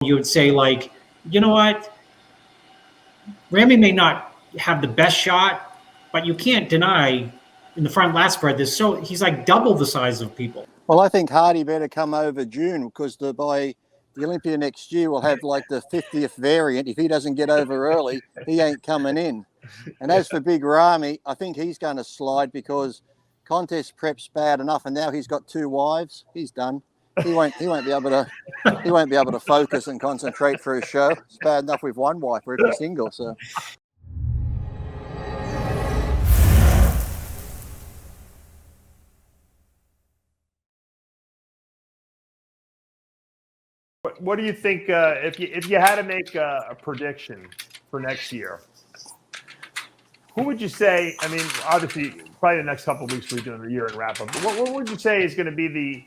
you would say, like, you know what? Ramy may not have the best shot, but you can't deny in the front lat spread, he's like double the size of people. Well, I think Hardy better come over June, because by the Olympia next year we'll have like the 50th variant. If he doesn't get over early, he ain't coming in. And as for Big Ramy, I think he's going to slide because contest prep's bad enough, and now he's got 2 wives. He's done. He won't be able to focus and concentrate for his show. It's bad enough with 1 wife or if he's single. So. What do you think if you had to make a prediction for next year? Who would you say? I mean, obviously, probably the next couple of weeks we're doing the year and wrap up. But what would you say is going to be the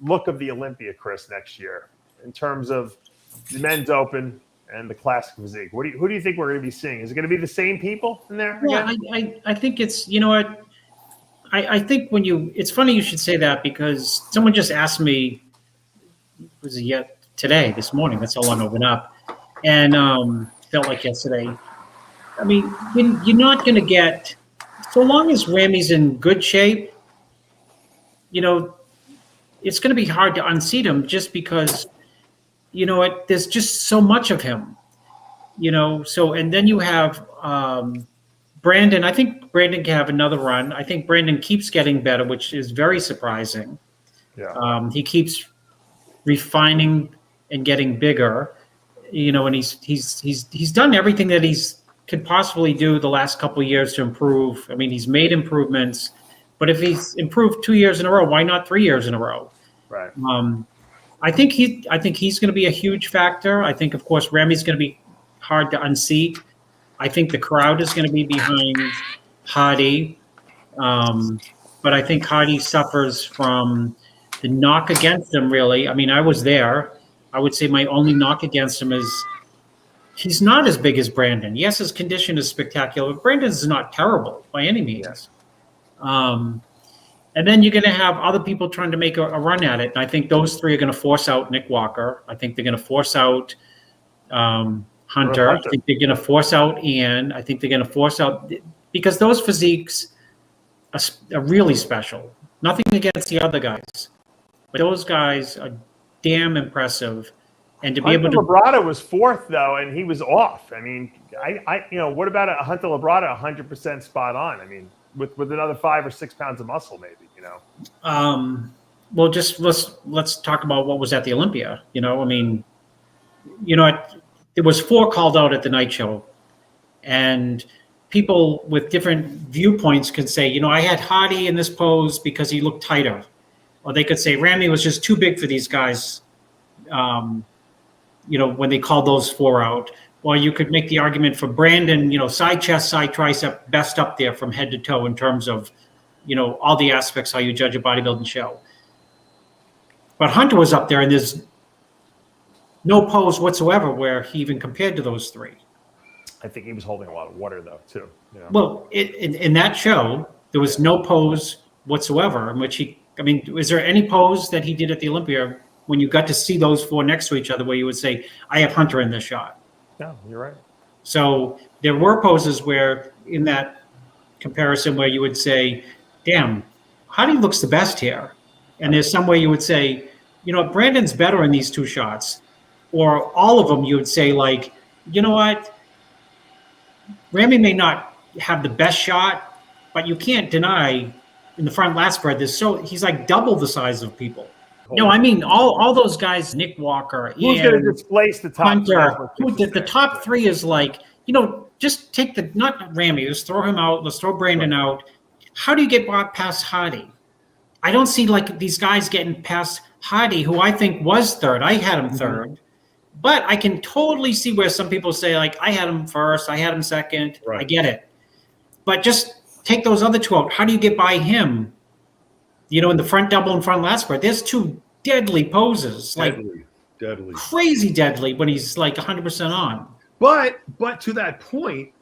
look of the Olympia, Chris, next year in terms of the men's open and the classic physique? Who do you think we're going to be seeing? Is it going to be the same people in there? Yeah, I think it's, you know what? I think it's funny you should say that, because someone just asked me, was it yet today, this morning? That's how long I've been up, and felt like yesterday. I mean, you're not going to get, so long as Ramy's in good shape, you know, it's going to be hard to unseat him, just because, you know what, there's just so much of him, you know. So, and then you have Brandon. I think Brandon can have another run. I think Brandon keeps getting better, which is very surprising. Yeah. He keeps refining and getting bigger, you know, and he's done everything that he's could possibly do the last couple of years to improve. I mean, he's made improvements, but if he's improved 2 years in a row, why not 3 years in a row? Right. I think he's going to be a huge factor. I think, of course, Ramy's going to be hard to unseat. I think the crowd is going to be behind Hardy, but I think Hardy suffers from the knock against him, really. I mean, I was there. I would say my only knock against him is he's not as big as Brandon. Yes, his condition is spectacular, but Brandon's not terrible by any means. And then you're going to have other people trying to make a run at it. And I think those 3 are going to force out Nick Walker. I think they're going to force out Hunter. I think they're going to force out Ian. I think they're going to force out, because those physiques are really special. Nothing against the other guys, but those guys are damn impressive. And to be able to, Labrada was 4th though, and he was off. I mean, what about a Hunter Labrada 100% spot on? I mean, with another 5 or 6 pounds of muscle, maybe, you know. Well, just let's talk about what was at the Olympia. You know, I mean, you know, there was 4 called out at the night show, and people with different viewpoints can say, you know, I had Hardy in this pose because he looked tighter, or they could say Ramy was just too big for these guys. You know, when they called those 4 out. Or you could make the argument for Brandon, you know, side chest, side tricep, best up there from head to toe in terms of, you know, all the aspects how you judge a bodybuilding show. But Hunter was up there, and there's no pose whatsoever where he even compared to those 3. I think he was holding a lot of water, though, too. You know? Well, in that show, there was no pose whatsoever in which is there any pose that he did at the Olympia when you got to see those 4 next to each other where you would say, I have Hunter in this shot? No, you're right. So there were poses where, in that comparison, where you would say, damn, Hardy looks the best here. And there's some way you would say, you know, Brandon's better in these 2 shots. Or all of them, you would say, like, you know what? Ramy may not have the best shot, but you can't deny in the front lat spread, he's like double the size of people. No, I mean all those guys, Nick Walker, who's going to displace the top Hunter, the top 3 is like, you know, just take not Ramy, just throw him out, let's throw Brandon out. How do you get past Hardy? I don't see like these guys getting past Hardy, who I think was 3rd. I had him 3rd. But I can totally see where some people say, like, I had him 1st, I had him 2nd. Right. I get it. But just take those other 2 out. How do you get by him? You know, in the front double and front lat spread, there's 2 deadly poses, deadly, crazy deadly when he's like 100% on. But to that point,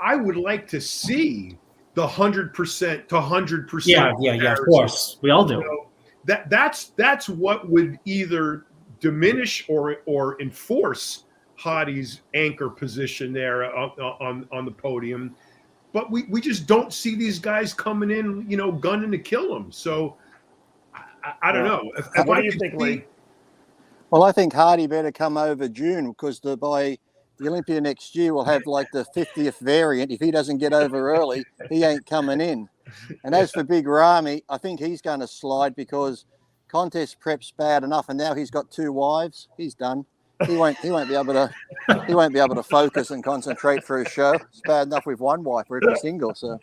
I would like to see the 100% to 100%. Yeah. Of course, we all do. You know, that's what would either diminish or enforce Hardy's anchor position there on the podium. But we just don't see these guys coming in, gunning to kill him. So I don't know. What do you think, Lee? Well, I think Hardy better come over June, because by the Olympia next year we'll have like the 50th variant. If he doesn't get over early, he ain't coming in. And as for Big Rami, I think he's going to slide, because contest prep's bad enough, and now he's got 2 wives. He's done. He won't be able to focus and concentrate for his show. It's bad enough with one wife or if he's single. So